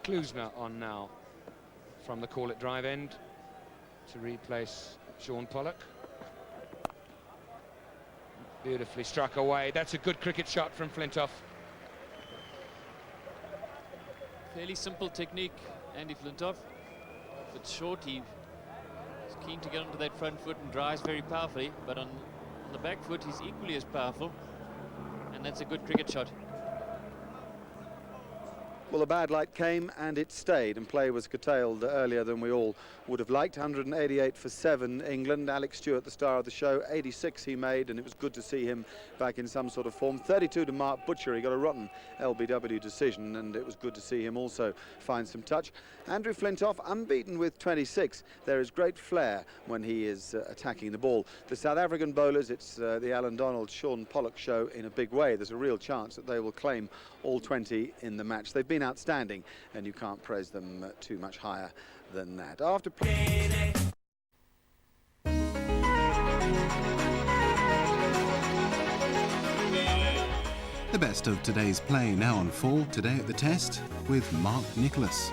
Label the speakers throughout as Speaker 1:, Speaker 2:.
Speaker 1: Klusner on now from the call it drive end to replace Shaun Pollock. Beautifully struck away. That's a good cricket shot from Flintoff.
Speaker 2: Fairly simple technique, Andy Flintoff. If it's short, he's keen to get onto that front foot and drives very powerfully, but on the back foot he's equally as powerful, and that's a good cricket shot.
Speaker 3: Well, a bad light came and it stayed, and play was curtailed earlier than we all would have liked. 188 for 7 England. Alex Stewart, the star of the show, 86 he made, and it was good to see him back in some sort of form. 32 to Mark Butcher. He got a rotten LBW decision, and it was good to see him also find some touch. Andrew Flintoff unbeaten with 26. There is great flair when he is attacking the ball. The South African bowlers, it's the Alan Donald, Shaun Pollock show in a big way. There's a real chance that they will claim all 20 in the match. They've been outstanding, and you can't praise them too much higher than that. After
Speaker 4: the best of today's play now on full today at the Test with Mark Nicholas.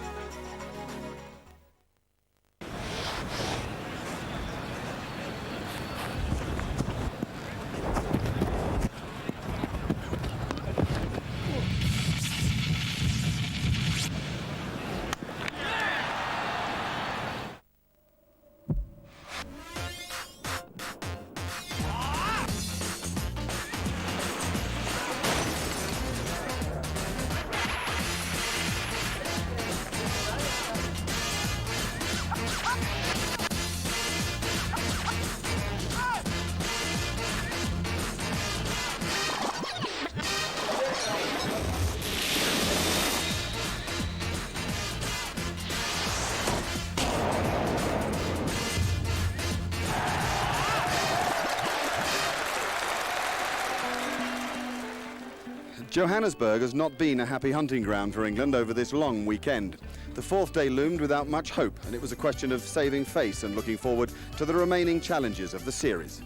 Speaker 3: Johannesburg has not been a happy hunting ground for England over this long weekend. The fourth day loomed without much hope, and it was a question of saving face and looking forward to the remaining challenges of the series.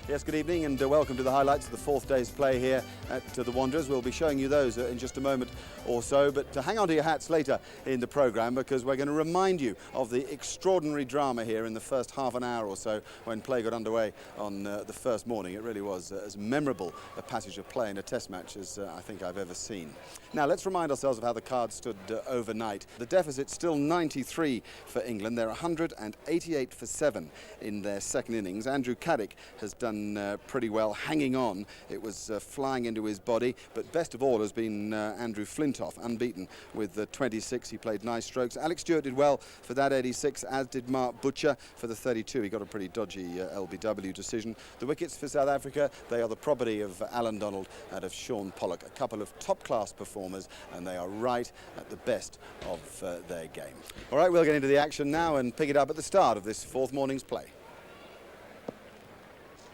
Speaker 3: Yes, good evening and welcome to the highlights of the fourth day's play here at the Wanderers. We'll be showing you those in just a moment or so, but hang on to your hats later in the programme, because we're going to remind you of the extraordinary drama here in the first half an hour or so when play got underway on the first morning. It really was as memorable a passage of play in a test match as I think I've ever seen. Now let's remind ourselves of how the cards stood overnight. The deficit's still 93 for England. They're 188 for 7 in their second innings. Andrew Caddick has done pretty well, hanging on. It was flying into his body, but best of all has been Andrew Flintoff, unbeaten with 26. He played nice strokes. Alex Stewart did well for that 86, as did Mark Butcher for the 32. He got a pretty dodgy LBW decision. The wickets for South Africa, they are the property of Alan Donald and of Shaun Pollock. A couple of top-class performers, and they are right at the best of their game. All right, we'll get into the action now and pick it up at the start of this fourth morning's play.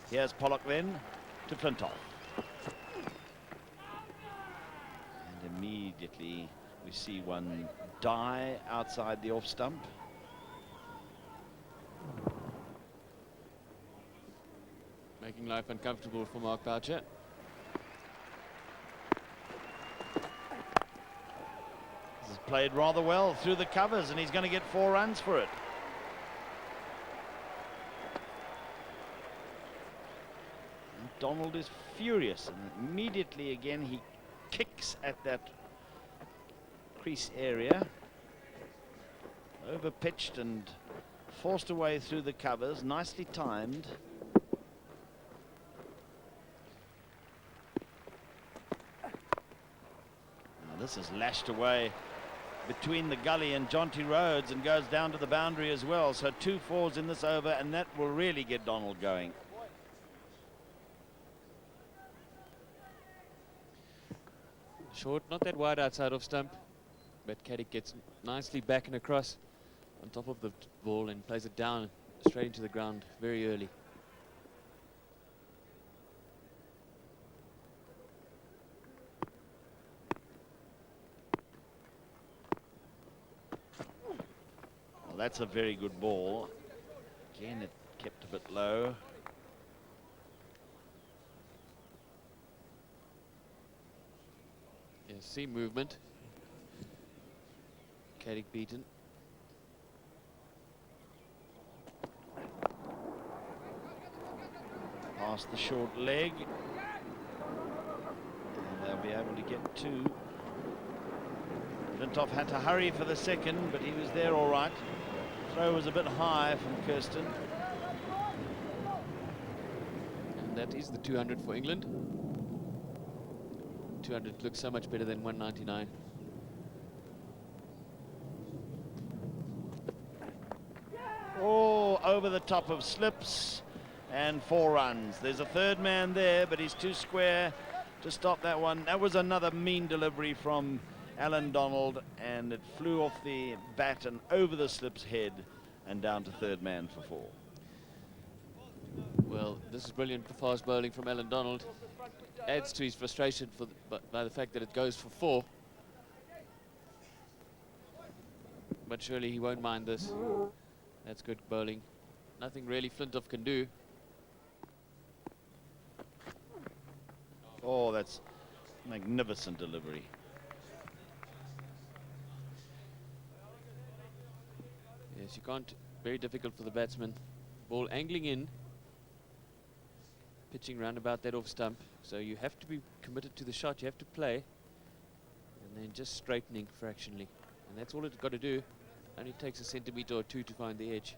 Speaker 5: Here's Pollock then to Flintoff. And immediately we see one die outside the off stump.
Speaker 2: Making life uncomfortable for Mark Boucher.
Speaker 5: This is played rather well through the covers, and he's going to get 4 runs for it. Donald is furious, and immediately again he kicks at that crease area. Over pitched and forced away through the covers, nicely timed. Now this is lashed away between the gully and Jonty Rhodes and goes down to the boundary as well. So 2 4s in this over, and that will really get Donald going.
Speaker 2: Short, not that wide outside off stump, but Caddick gets nicely back and across on top of the ball and plays it down straight into the ground very early.
Speaker 5: Well, that's a very good ball. Again, it kept a bit low.
Speaker 2: Yeah, seam movement. Caddick beaten.
Speaker 5: Past the short leg. And they'll be able to get two. Flintoff had to hurry for the second, but he was there all right. Throw was a bit high from Kirsten.
Speaker 2: And that is the 200 for England. 200 looks so much better than 199.
Speaker 5: Oh, over the top of slips and 4 runs. There's a third man there, but he's too square to stop that one. That was another mean delivery from Alan Donald, and it flew off the bat and over the slip's head and down to third man for 4.
Speaker 2: Well, this is brilliant fast bowling from Alan Donald. Adds to his frustration for by the fact that it goes for 4. But surely he won't mind this. That's good bowling. Nothing really Flintoff can do.
Speaker 5: Oh, that's magnificent delivery.
Speaker 2: Yes, you can't. Very difficult for the batsman. Ball angling in. Pitching round about that off stump. So you have to be committed to the shot. You have to play. And then just straightening fractionally. And that's all it's got to do. Only takes a centimetre or 2 to find the edge.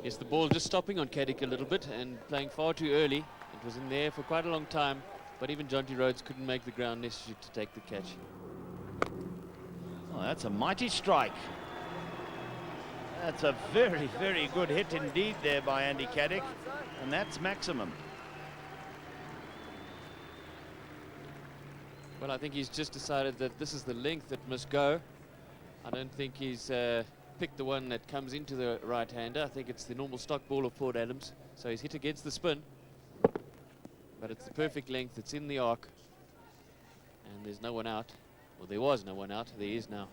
Speaker 2: Yes, the ball just stopping on Caddick a little bit and playing far too early. It was in there for quite a long time, but even Jonty Rhodes couldn't make the ground necessary to take the catch.
Speaker 5: Oh, that's a mighty strike. That's a very, very good hit indeed there by Andy Caddick, and that's maximum.
Speaker 2: Well, I think he's just decided that this is the length that must go. I don't think he's picked the one that comes into the right-hander. I think it's the normal stock ball of Port Adams. So he's hit against the spin. But it's the perfect length. It's in the arc. And there's no one out. Well, there was no one out. There is now.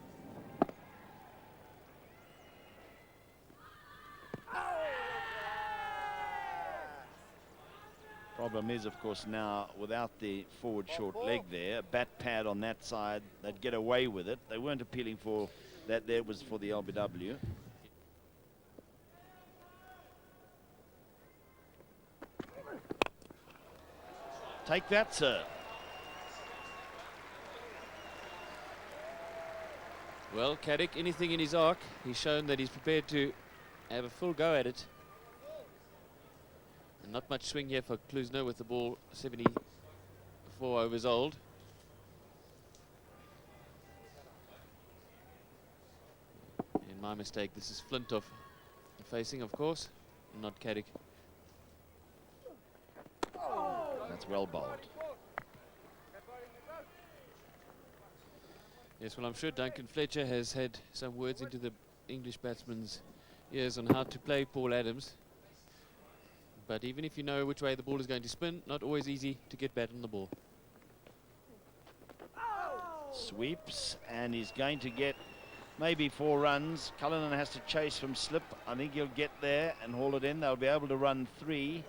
Speaker 5: Problem is, of course, now without the forward short leg there, bat pad on that side, they'd get away with it. They weren't appealing for that. There was for the LBW. Take that, sir.
Speaker 2: Well, Caddick, anything in his arc, he's shown that he's prepared to have a full go at it. And not much swing here for Klusner with the ball 74 overs old. And my mistake, this is Flintoff facing, of course, not Caddick.
Speaker 5: That's well bowled.
Speaker 2: Yes, well, I'm sure Duncan Fletcher has had some words into the English batsman's ears on how to play Paul Adams. But even if you know which way the ball is going to spin, not always easy to get bat on the ball.
Speaker 5: Sweeps, and he's going to get maybe 4 runs. Cullinan has to chase from slip. I think he'll get there and haul it in. They'll be able to run 3.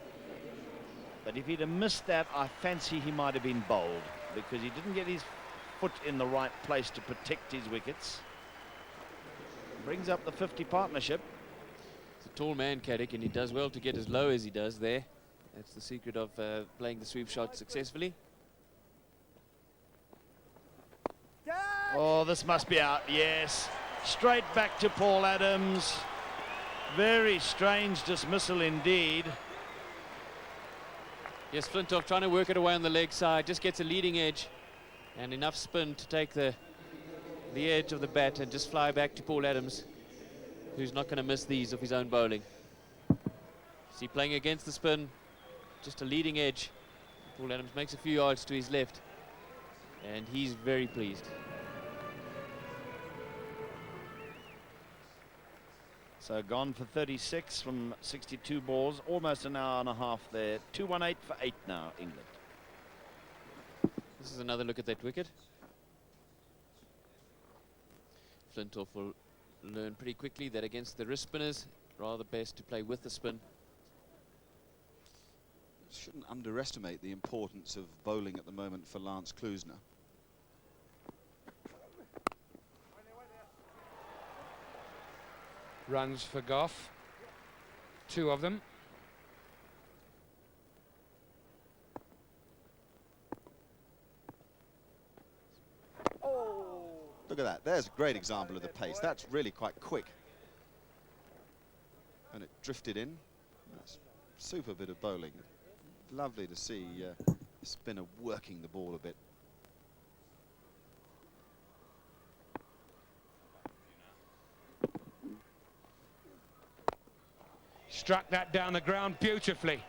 Speaker 5: But if he'd have missed that, I fancy he might have been bowled, because he didn't get his foot in the right place to protect his wickets. Brings up the 50 partnership.
Speaker 2: He's a tall man, Caddick, and he does well to get as low as he does there. That's the secret of playing the sweep shot successfully.
Speaker 5: Oh, this must be out. Yes. Straight back to Paul Adams. Very strange dismissal indeed.
Speaker 2: Yes, Flintoff trying to work it away on the leg side, just gets a leading edge and enough spin to take the edge of the bat and just fly back to Paul Adams, who's not going to miss these of his own bowling. See, playing against the spin, just a leading edge. Paul Adams makes a few yards to his left, and he's very pleased.
Speaker 5: So gone for 36 from 62 balls, almost an hour and a half there. 218 for 8 now, England.
Speaker 2: This is another look at that wicket. Flintoff will learn pretty quickly that against the wrist spinners, rather best to play with the spin.
Speaker 3: Shouldn't underestimate the importance of bowling at the moment for Lance Klusener.
Speaker 1: Runs for Goff. 2 of them.
Speaker 3: Look at that. There's a great example of the pace. That's really quite quick. And it drifted in. That's a super bit of bowling. Lovely to see the spinner working the ball a bit.
Speaker 1: Struck that down the ground beautifully.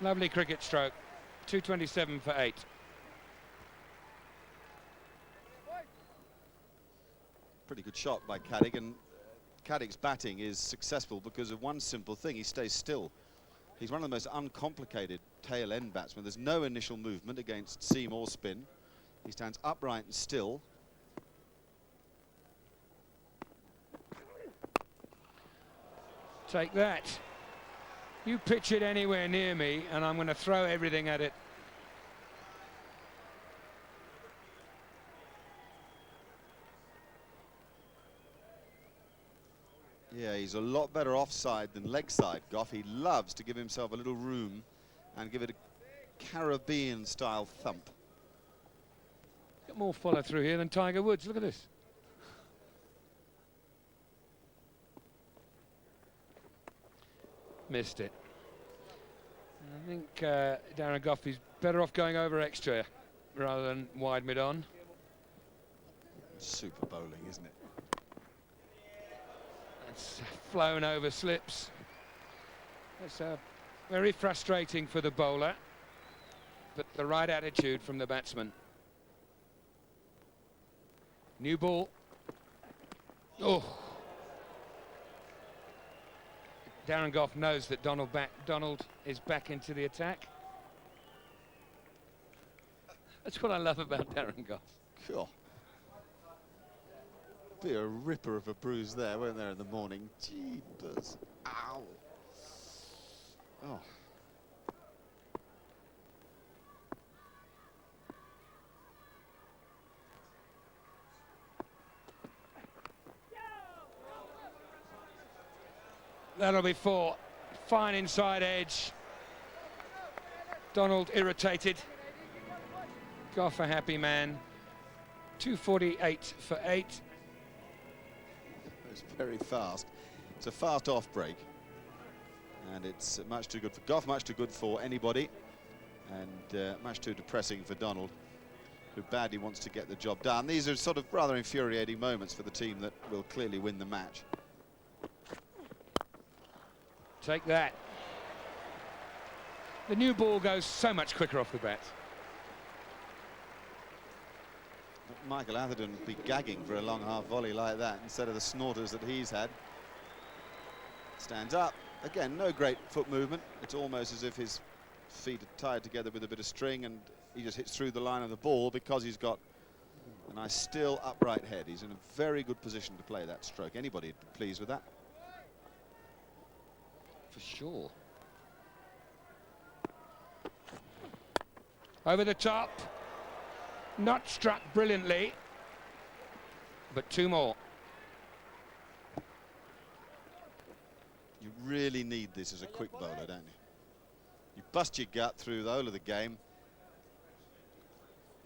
Speaker 1: Lovely cricket stroke. 227 for 8.
Speaker 3: Pretty good shot by Caddick, and Caddick's batting is successful because of one simple thing: he stays still. He's one of the most uncomplicated tail-end batsmen. There's no initial movement against seam or spin. He stands upright and still.
Speaker 1: Take that. You pitch it anywhere near me and I'm going to throw everything at it.
Speaker 3: Yeah, he's a lot better offside than leg side, Goff. He loves to give himself a little room and give it a Caribbean-style thump.
Speaker 1: Got more follow through here than Tiger Woods. Look at this. Missed it. I think Darren Goff is better off going over extra rather than wide mid-on.
Speaker 3: Super bowling, isn't it?
Speaker 1: It's flown over slips. It's very frustrating for the bowler, but the right attitude from the batsman. New ball. Oh. Darren Goff knows that Donald is back into the attack. That's what I love about Darren Goff.
Speaker 3: Cool. Be a ripper of a bruise there, weren't there, in the morning? Jeepers. Ow. Oh.
Speaker 1: That'll be 4. Fine inside edge. Donald irritated. Goff a happy man. 248 for 8.
Speaker 3: It's very fast. It's a fast off break. And it's much too good for Goff, much too good for anybody. And much too depressing for Donald, who badly wants to get the job done. These are sort of rather infuriating moments for the team that will clearly win the match.
Speaker 1: Take that. The new ball goes so much quicker off the bat.
Speaker 3: Michael Atherton would be gagging for a long half volley like that instead of the snorters that he's had. Stands up. Again, no great foot movement. It's almost as if his feet are tied together with a bit of string and he just hits through the line of the ball because he's got a nice still upright head. He's in a very good position to play that stroke. Anybody'd be pleased with that.
Speaker 1: For sure. Over the top. Not struck brilliantly, but 2 more.
Speaker 3: You really need this as a quick bowler, don't you? You bust your gut through the whole of the game.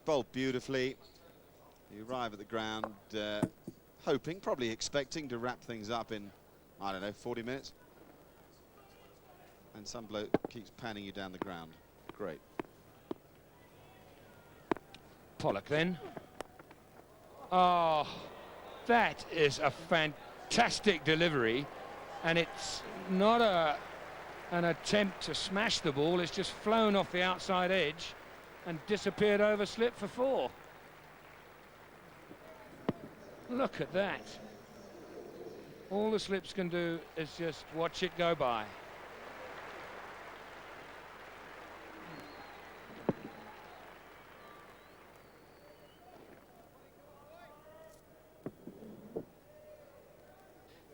Speaker 3: Bowl beautifully. You arrive at the ground hoping, probably expecting to wrap things up in, I don't know, 40 minutes. And some bloke keeps panning you down the ground. Great.
Speaker 1: Pollock then. Oh, that is a fantastic delivery, and it's not an attempt to smash the ball. It's just flown off the outside edge and disappeared over slip for 4. Look at that. All the slips can do is just watch it go by.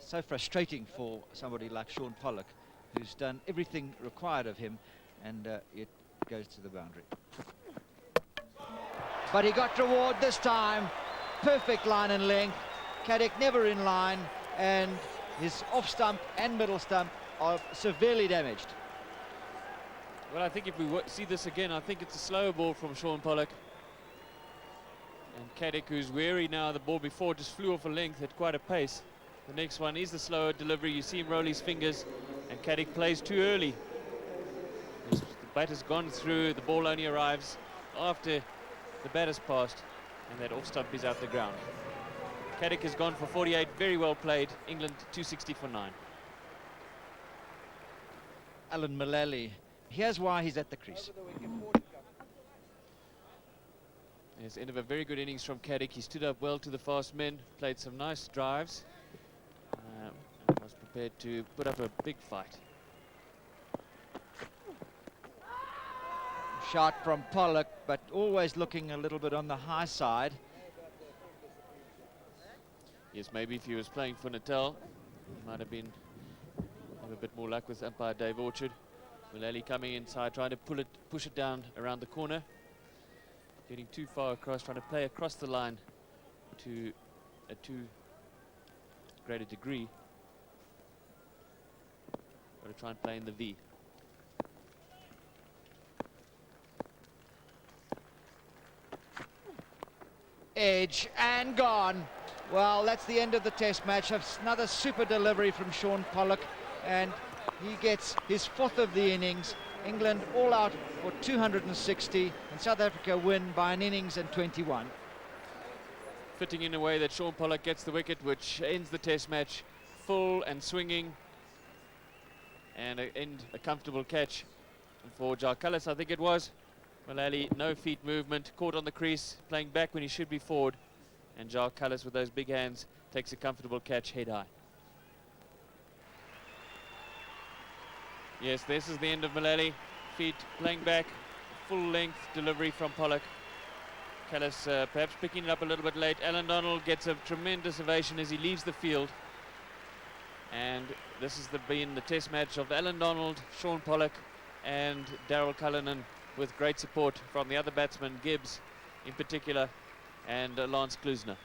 Speaker 6: so frustrating for somebody like Shaun Pollock, who's done everything required of him, and it goes to the boundary. But he got reward this time. Perfect line and length. Caddick never in line, and his off stump and middle stump are severely damaged.
Speaker 2: Well, I think if we see this again, I think it's a slower ball from Shaun Pollock. And Caddick, who's wary now, the ball before just flew off a length at quite a pace. The next one is the slower delivery. You see him roll his fingers, and Caddick plays too early. The bat has gone through, the ball only arrives after the bat has passed, and that off stump is out the ground. Caddick has gone for 48, very well played. England 260 for 9.
Speaker 6: Alan Mullally, here's why he's at the crease.
Speaker 2: It's end of a very good innings from Caddick. He stood up well to the fast men, played some nice drives, and was prepared to put up a big fight.
Speaker 6: Shot from Pollock, but always looking a little bit on the high side.
Speaker 2: Yes, maybe if he was playing for Natal, he might have a bit more luck with umpire Dave Orchard. Mullally coming inside, trying to push it down around the corner. Getting too far across, trying to play across the line to a too great a degree. Got to try and play in the V.
Speaker 6: Edge and gone. Well, that's the end of the test match. Another super delivery from Shaun Pollock, and he gets his 4th of the innings. England all out for 260, and South Africa win by an innings and 21.
Speaker 2: Fitting in a way that Shaun Pollock gets the wicket, which ends the test match full and swinging, and a comfortable catch for JOHANNESBURG, I think it was. Mullally, no feet movement, caught on the crease, playing back when he should be forward, and JOHANNESBURG with those big hands takes a comfortable catch head high. Yes, this is the end of Mullally. Feet playing back, full length delivery from Pollock. Callis perhaps picking it up a little bit late. Alan Donald gets a tremendous ovation as he leaves the field. And this has been the test match of Alan Donald, Shaun Pollock and Daryl Cullinan, with great support from the other batsmen, Gibbs in particular, and Lance Klusener.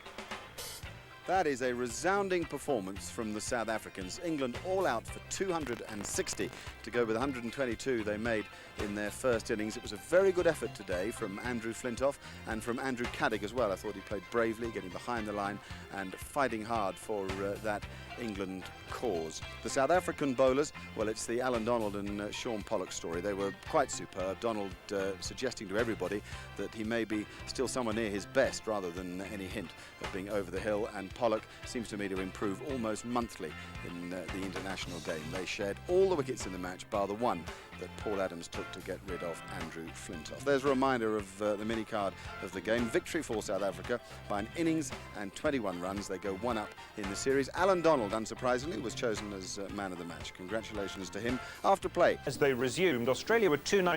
Speaker 3: That is a resounding performance from the South Africans. England all out for 260 to go with 122 they made in their first innings. It was a very good effort today from Andrew Flintoff and from Andrew Caddick as well. I thought he played bravely, getting behind the line and fighting hard for that England cause. The South African bowlers, well, it's the Alan Donald and Shaun Pollock story. They were quite superb. Donald suggesting to everybody that he may be still somewhere near his best rather than any hint of being over the hill, and Pollock seems to me to improve almost monthly in the international game. They shared all the wickets in the match bar the one that Paul Adams took to get rid of Andrew Flintoff. There's a reminder of the mini card of the game. Victory for South Africa by an innings and 21 runs. They go 1 up in the series. Alan Donald, unsurprisingly, was chosen as man of the match. Congratulations to him. After play,
Speaker 7: as they resumed, Australia were 2-9.